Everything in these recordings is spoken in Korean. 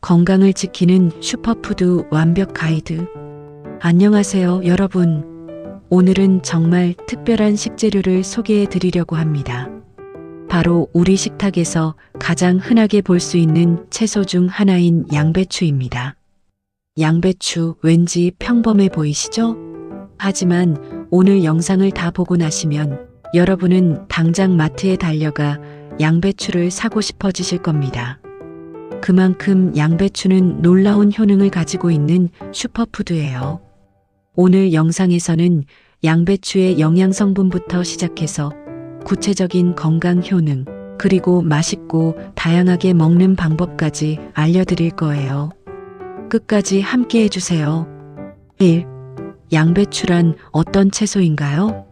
건강을 지키는 슈퍼푸드 완벽 가이드. 안녕하세요, 여러분. 오늘은 정말 특별한 식재료를 소개해 드리려고 합니다. 바로 우리 식탁에서 가장 흔하게 볼 수 있는 채소 중 하나인 양배추입니다. 양배추 왠지 평범해 보이시죠? 하지만 오늘 영상을 다 보고 나시면 여러분은 당장 마트에 달려가 양배추를 사고 싶어지실 겁니다. 그만큼 양배추는 놀라운 효능을 가지고 있는 슈퍼푸드예요. 오늘 영상에서는 양배추의 영양성분부터 시작해서 구체적인 건강 효능, 그리고 맛있고 다양하게 먹는 방법까지 알려드릴 거예요. 끝까지 함께 해주세요. 1. 양배추란 어떤 채소인가요?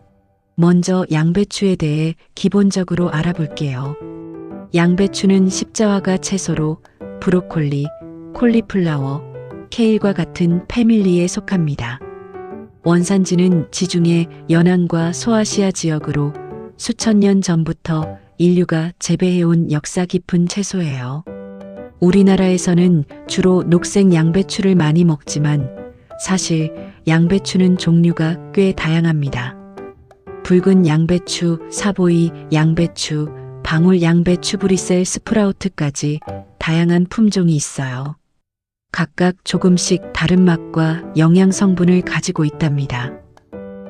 먼저 양배추에 대해 기본적으로 알아볼게요. 양배추는 십자화가 채소로 브로콜리, 콜리플라워, 케일과 같은 패밀리에 속합니다. 원산지는 지중해 연안과 소아시아 지역으로 수천 년 전부터 인류가 재배해온 역사 깊은 채소예요. 우리나라에서는 주로 녹색 양배추를 많이 먹지만 사실 양배추는 종류가 꽤 다양합니다. 붉은 양배추, 사보이 양배추, 방울 양배추, 브리셀 스프라우트까지 다양한 품종이 있어요. 각각 조금씩 다른 맛과 영양 성분을 가지고 있답니다.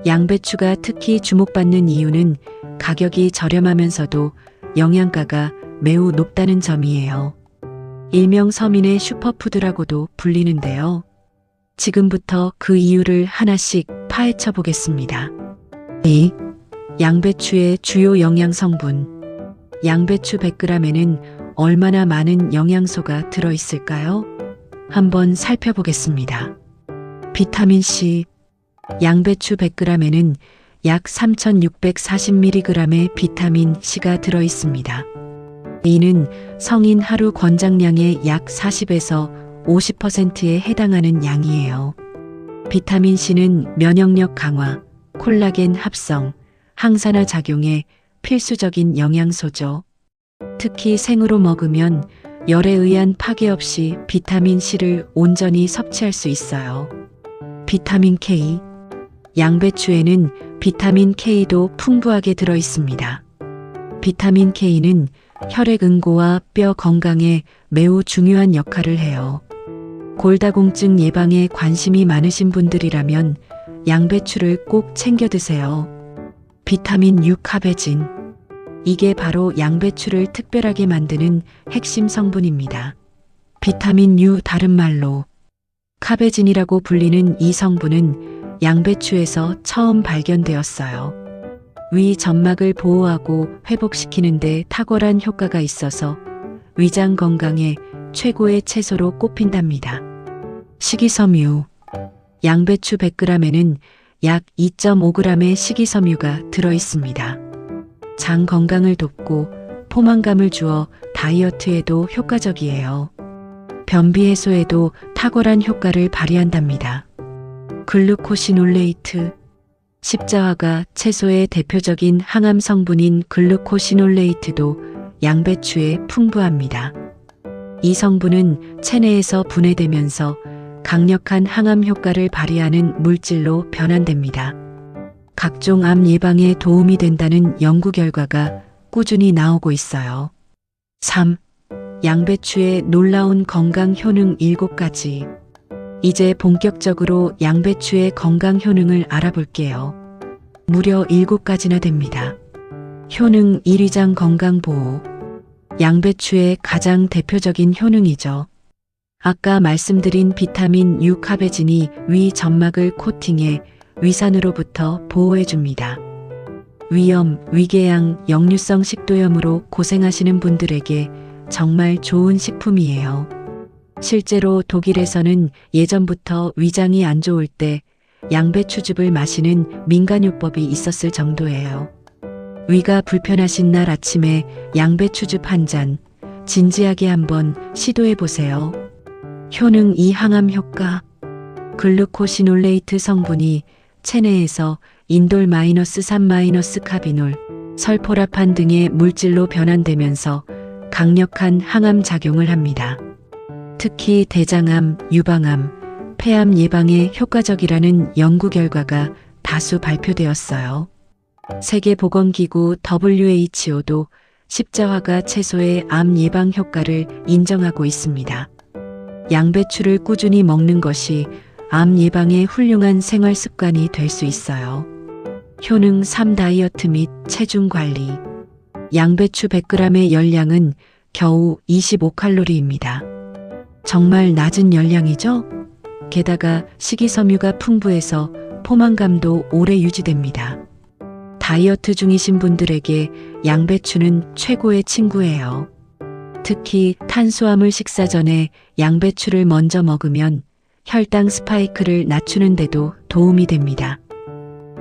양배추가 특히 주목받는 이유는 가격이 저렴하면서도 영양가가 매우 높다는 점이에요. 일명 서민의 슈퍼푸드라고도 불리는데요. 지금부터 그 이유를 하나씩 파헤쳐 보겠습니다. 2. 양배추의 주요 영양 성분. 양배추 100g에는 얼마나 많은 영양소가 들어있을까요? 한번 살펴보겠습니다. 비타민C. 양배추 100g에는 약 3640mg의 비타민C가 들어있습니다. 이는 성인 하루 권장량의 약 40에서 50%에 해당하는 양이에요. 비타민C는 면역력 강화, 콜라겐 합성, 항산화 작용에 필수적인 영양소죠. 특히 생으로 먹으면 열에 의한 파괴 없이 비타민C를 온전히 섭취할 수 있어요. 비타민 K. 양배추에는 비타민 K도 풍부하게 들어 있습니다. 비타민 K는 혈액 응고와 뼈 건강에 매우 중요한 역할을 해요. 골다공증 예방에 관심이 많으신 분들이라면 양배추를 꼭 챙겨 드세요. 비타민 U 카베진. 이게 바로 양배추를 특별하게 만드는 핵심 성분입니다. 비타민 U, 다른 말로 카베진이라고 불리는 이 성분은 양배추에서 처음 발견되었어요. 위 점막을 보호하고 회복시키는 데 탁월한 효과가 있어서 위장 건강에 최고의 채소로 꼽힌답니다. 식이섬유. 양배추 100g에는 약 2.5g의 식이섬유가 들어 있습니다. 장 건강을 돕고 포만감을 주어 다이어트에도 효과적이에요. 변비 해소에도 탁월한 효과를 발휘한답니다. 글루코시놀레이트. 십자화가 채소의 대표적인 항암 성분인 글루코시놀레이트도 양배추에 풍부합니다. 이 성분은 체내에서 분해되면서 강력한 항암 효과를 발휘하는 물질로 변환됩니다. 각종 암 예방에 도움이 된다는 연구 결과가 꾸준히 나오고 있어요. 3. 양배추의 놀라운 건강 효능 7가지. 이제 본격적으로 양배추의 건강 효능을 알아볼게요. 무려 7가지나 됩니다. 효능 1. 위장 건강 보호. 양배추의 가장 대표적인 효능이죠. 아까 말씀드린 비타민 U 카베진이 위 점막을 코팅해 위산으로부터 보호해줍니다. 위염, 위궤양, 역류성 식도염으로 고생하시는 분들에게 정말 좋은 식품이에요. 실제로 독일에서는 예전부터 위장이 안 좋을 때 양배추즙을 마시는 민간요법이 있었을 정도예요. 위가 불편하신 날 아침에 양배추즙 한 잔, 진지하게 한번 시도해보세요. 효능 2. 항암 효과. 글루코시놀레이트 성분이 체내에서 인돌 -3 카비놀, 설포라판 등의 물질로 변환되면서 강력한 항암 작용을 합니다. 특히 대장암, 유방암, 폐암 예방에 효과적이라는 연구 결과가 다수 발표되었어요. 세계보건기구 WHO도 십자화가 채소의 암 예방 효과를 인정하고 있습니다. 양배추를 꾸준히 먹는 것이 암 예방에 훌륭한 생활 습관이 될 수 있어요. 효능 3 다이어트 및 체중 관리. 양배추 100g의 열량은 겨우 25칼로리입니다. 정말 낮은 열량이죠? 게다가 식이섬유가 풍부해서 포만감도 오래 유지됩니다. 다이어트 중이신 분들에게 양배추는 최고의 친구예요. 특히 탄수화물 식사 전에 양배추를 먼저 먹으면 혈당 스파이크를 낮추는 데도 도움이 됩니다.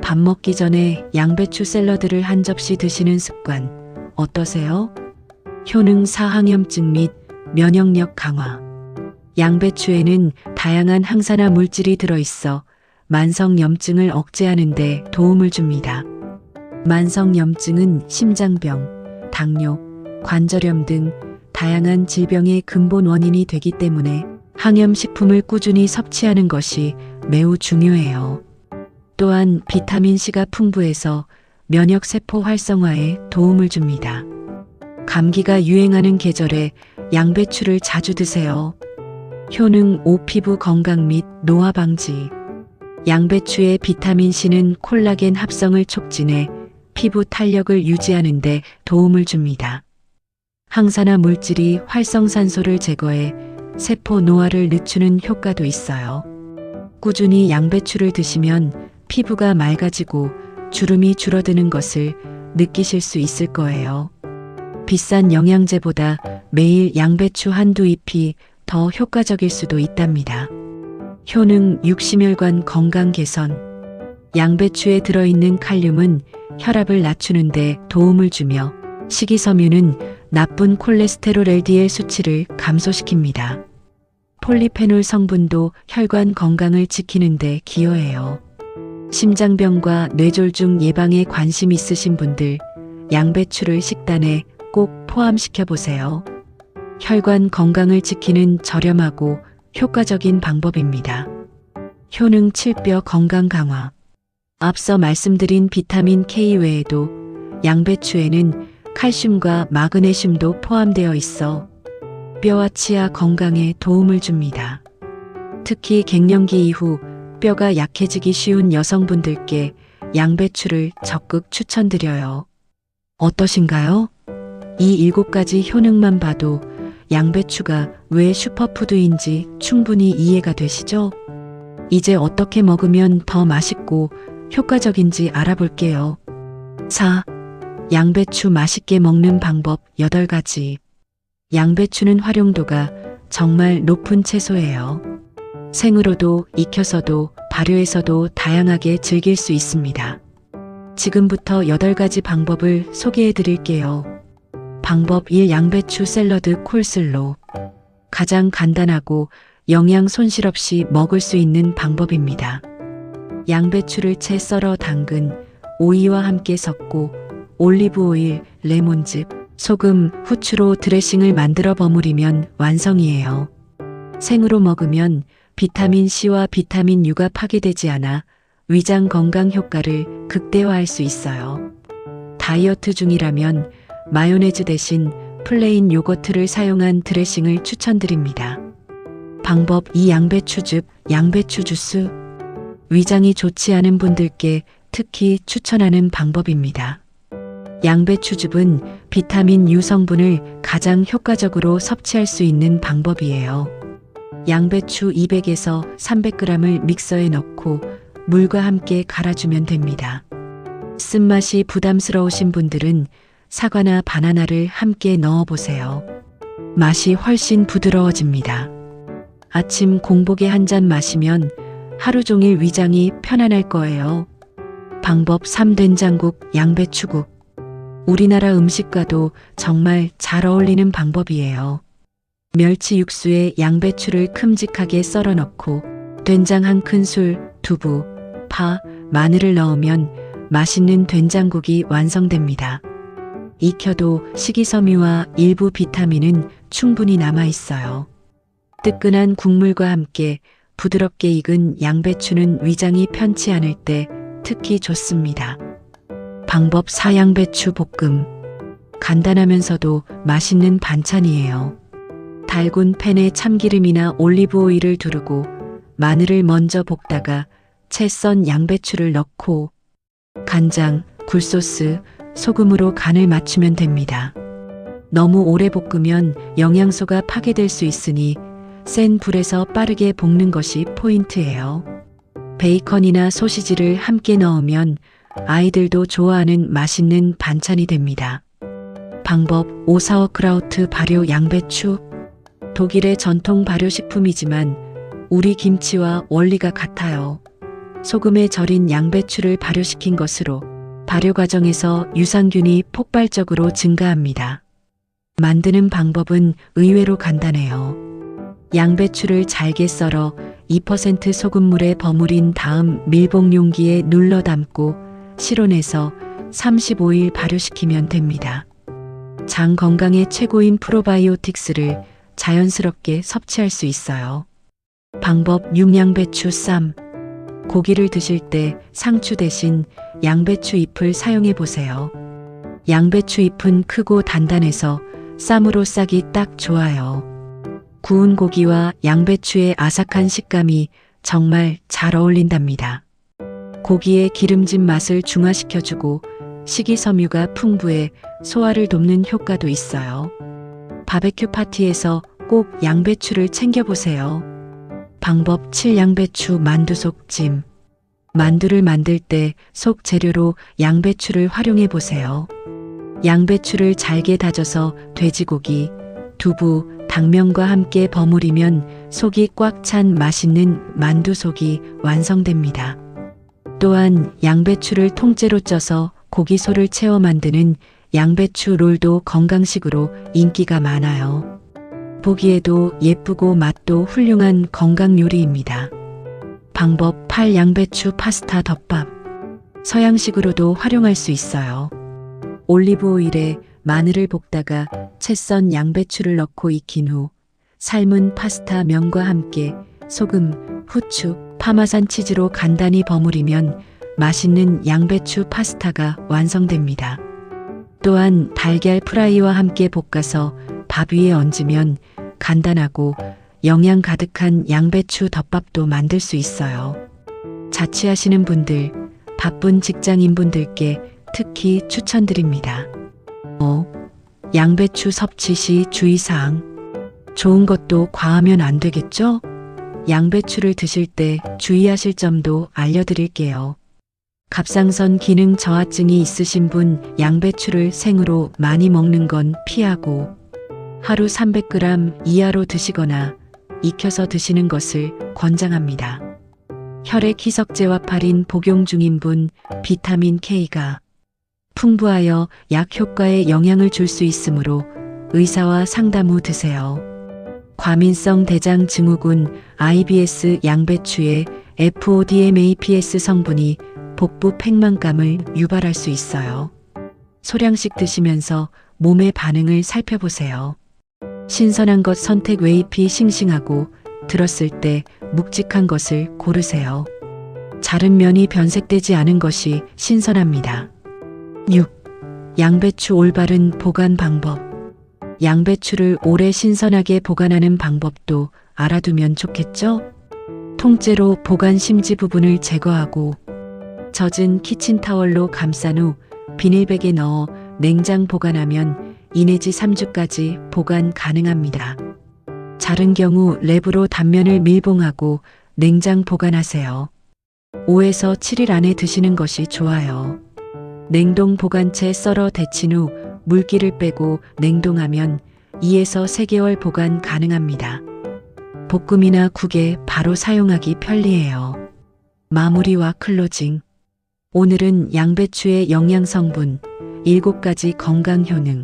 밥 먹기 전에 양배추 샐러드를 한 접시 드시는 습관 어떠세요? 효능 4 항염증 및 면역력 강화. 양배추에는 다양한 항산화 물질이 들어있어 만성염증을 억제하는 데 도움을 줍니다. 만성염증은 심장병, 당뇨, 관절염 등 다양한 질병의 근본 원인이 되기 때문에 항염식품을 꾸준히 섭취하는 것이 매우 중요해요. 또한 비타민C가 풍부해서 면역세포 활성화에 도움을 줍니다. 감기가 유행하는 계절에 양배추를 자주 드세요. 효능 5 피부 건강 및 노화 방지. 양배추의 비타민C는 콜라겐 합성을 촉진해 피부 탄력을 유지하는 데 도움을 줍니다. 항산화 물질이 활성산소를 제거해 세포 노화를 늦추는 효과도 있어요. 꾸준히 양배추를 드시면 피부가 맑아지고 주름이 줄어드는 것을 느끼실 수 있을 거예요. 비싼 영양제보다 매일 양배추 한두 잎이 더 효과적일 수도 있답니다. 효능 6 심혈관 건강 개선. 양배추에 들어있는 칼륨은 혈압을 낮추는 데 도움을 주며 식이섬유는 나쁜 콜레스테롤 LDL 수치를 감소시킵니다. 폴리페놀 성분도 혈관 건강을 지키는 데 기여해요. 심장병과 뇌졸중 예방에 관심 있으신 분들, 양배추를 식단에 꼭 포함시켜 보세요. 혈관 건강을 지키는 저렴하고 효과적인 방법입니다. 효능 7 뼈 건강 강화. 앞서 말씀드린 비타민 K 외에도 양배추에는 칼슘과 마그네슘도 포함되어 있어 뼈와 치아 건강에 도움을 줍니다. 특히 갱년기 이후 뼈가 약해지기 쉬운 여성분들께 양배추를 적극 추천드려요. 어떠신가요? 이 7가지 효능만 봐도 양배추가 왜 슈퍼푸드인지 충분히 이해가 되시죠? 이제 어떻게 먹으면 더 맛있고 효과적인지 알아볼게요. 4. 양배추 맛있게 먹는 방법 8가지. 양배추는 활용도가 정말 높은 채소예요. 생으로도 익혀서도 발효해서도 다양하게 즐길 수 있습니다. 지금부터 8가지 방법을 소개해 드릴게요. 방법 1. 양배추 샐러드 콜슬로. 가장 간단하고 영양 손실 없이 먹을 수 있는 방법입니다. 양배추를 채 썰어 당근, 오이와 함께 섞고 올리브 오일, 레몬즙, 소금, 후추로 드레싱을 만들어 버무리면 완성이에요. 생으로 먹으면 비타민 C와 비타민 U가 파괴되지 않아 위장 건강 효과를 극대화할 수 있어요. 다이어트 중이라면 마요네즈 대신 플레인 요거트를 사용한 드레싱을 추천드립니다. 방법 2. 양배추즙, 양배추 주스. 위장이 좋지 않은 분들께 특히 추천하는 방법입니다. 양배추즙은 비타민 U 성분을 가장 효과적으로 섭취할 수 있는 방법이에요. 양배추 200에서 300g을 믹서에 넣고 물과 함께 갈아주면 됩니다. 쓴맛이 부담스러우신 분들은 사과나 바나나를 함께 넣어보세요. 맛이 훨씬 부드러워집니다. 아침 공복에 한 잔 마시면 하루 종일 위장이 편안할 거예요. 방법 3. 된장국, 양배추국. 우리나라 음식과도 정말 잘 어울리는 방법이에요. 멸치 육수에 양배추를 큼직하게 썰어 넣고 된장 1큰술, 두부, 파, 마늘을 넣으면 맛있는 된장국이 완성됩니다. 익혀도 식이섬유와 일부 비타민은 충분히 남아 있어요. 뜨끈한 국물과 함께 부드럽게 익은 양배추는 위장이 편치 않을 때 특히 좋습니다. 방법 4. 양배추 볶음. 간단하면서도 맛있는 반찬이에요. 달군 팬에 참기름이나 올리브 오일을 두르고 마늘을 먼저 볶다가 채 썬 양배추를 넣고 간장, 굴소스, 소금으로 간을 맞추면 됩니다. 너무 오래 볶으면 영양소가 파괴될 수 있으니 센 불에서 빠르게 볶는 것이 포인트예요. 베이컨이나 소시지를 함께 넣으면 아이들도 좋아하는 맛있는 반찬이 됩니다. 방법 5. 사워크라우트 발효 양배추. 독일의 전통 발효식품이지만 우리 김치와 원리가 같아요. 소금에 절인 양배추를 발효시킨 것으로 발효 과정에서 유산균이 폭발적으로 증가합니다. 만드는 방법은 의외로 간단해요. 양배추를 잘게 썰어 2% 소금물에 버무린 다음 밀봉 용기에 눌러 담고 실온에서 35일 발효시키면 됩니다. 장 건강에 최고인 프로바이오틱스를 자연스럽게 섭취할 수 있어요. 방법 6. 양배추 쌈. 고기를 드실 때 상추 대신 양배추 잎을 사용해 보세요. 양배추 잎은 크고 단단해서 쌈으로 싸기 딱 좋아요. 구운 고기와 양배추의 아삭한 식감이 정말 잘 어울린답니다. 고기의 기름진 맛을 중화시켜주고 식이섬유가 풍부해 소화를 돕는 효과도 있어요. 바베큐 파티에서 꼭 양배추를 챙겨보세요. 방법 7. 양배추 만두 속찜. 만두를 만들 때 속 재료로 양배추를 활용해 보세요. 양배추를 잘게 다져서 돼지고기, 두부, 당면과 함께 버무리면 속이 꽉 찬 맛있는 만두속이 완성됩니다. 또한 양배추를 통째로 쪄서 고기소를 채워 만드는 양배추 롤도 건강식으로 인기가 많아요. 보기에도 예쁘고 맛도 훌륭한 건강 요리입니다. 방법 8. 양배추 파스타 덮밥. 서양식으로도 활용할 수 있어요. 올리브 오일에 마늘을 볶다가 채 썬 양배추를 넣고 익힌 후 삶은 파스타 면과 함께 소금, 후추, 파마산 치즈로 간단히 버무리면 맛있는 양배추 파스타가 완성됩니다. 또한 달걀 프라이와 함께 볶아서 밥 위에 얹으면 간단하고 영양 가득한 양배추 덮밥도 만들 수 있어요. 자취하시는 분들, 바쁜 직장인분들께 특히 추천드립니다. 양배추 섭취 시 주의사항. 좋은 것도 과하면 안 되겠죠? 양배추를 드실 때 주의하실 점도 알려드릴게요. 갑상선 기능 저하증이 있으신 분 양배추를 생으로 많이 먹는 건 피하고 하루 300g 이하로 드시거나 익혀서 드시는 것을 권장합니다. 혈액 희석제와파린 복용 중인 분 비타민 K가 풍부하여 약 효과에 영향을 줄 수 있으므로 의사와 상담 후 드세요. 과민성 대장 증후군 IBS 양배추의 FODMAPS 성분이 복부 팽만감을 유발할 수 있어요. 소량씩 드시면서 몸의 반응을 살펴보세요. 신선한 것 선택. 웨잎이 싱싱하고 들었을 때 묵직한 것을 고르세요. 자른 면이 변색되지 않은 것이 신선합니다. 6. 양배추 올바른 보관 방법. 양배추를 오래 신선하게 보관하는 방법도 알아두면 좋겠죠? 통째로 보관 심지 부분을 제거하고 젖은 키친타월로 감싼 후 비닐백에 넣어 냉장 보관하면 2 내지 3주까지 보관 가능합니다. 자른 경우 랩으로 단면을 밀봉하고 냉장 보관하세요. 5에서 7일 안에 드시는 것이 좋아요. 냉동 보관채 썰어 데친 후 물기를 빼고 냉동하면 2에서 3개월 보관 가능합니다. 볶음이나 국에 바로 사용하기 편리해요. 마무리와 클로징. 오늘은 양배추의 영양성분, 7가지 건강 효능,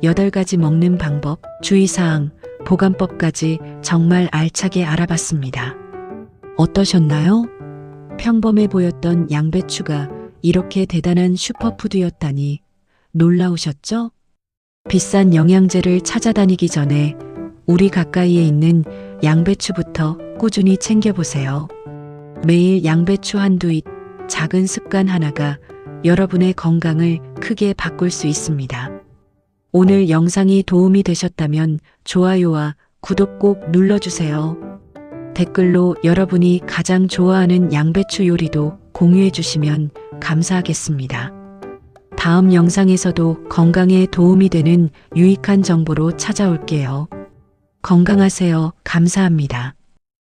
8가지 먹는 방법, 주의사항, 보관법까지 정말 알차게 알아봤습니다. 어떠셨나요? 평범해 보였던 양배추가 이렇게 대단한 슈퍼푸드였다니 놀라우셨죠? 비싼 영양제를 찾아다니기 전에 우리 가까이에 있는 양배추부터 꾸준히 챙겨보세요. 매일 양배추 한두 입, 작은 습관 하나가 여러분의 건강을 크게 바꿀 수 있습니다. 오늘 영상이 도움이 되셨다면 좋아요와 구독 꼭 눌러주세요. 댓글로 여러분이 가장 좋아하는 양배추 요리도 공유해 주시면 감사하겠습니다. 다음 영상에서도 건강에 도움이 되는 유익한 정보로 찾아올게요. 건강하세요. 감사합니다.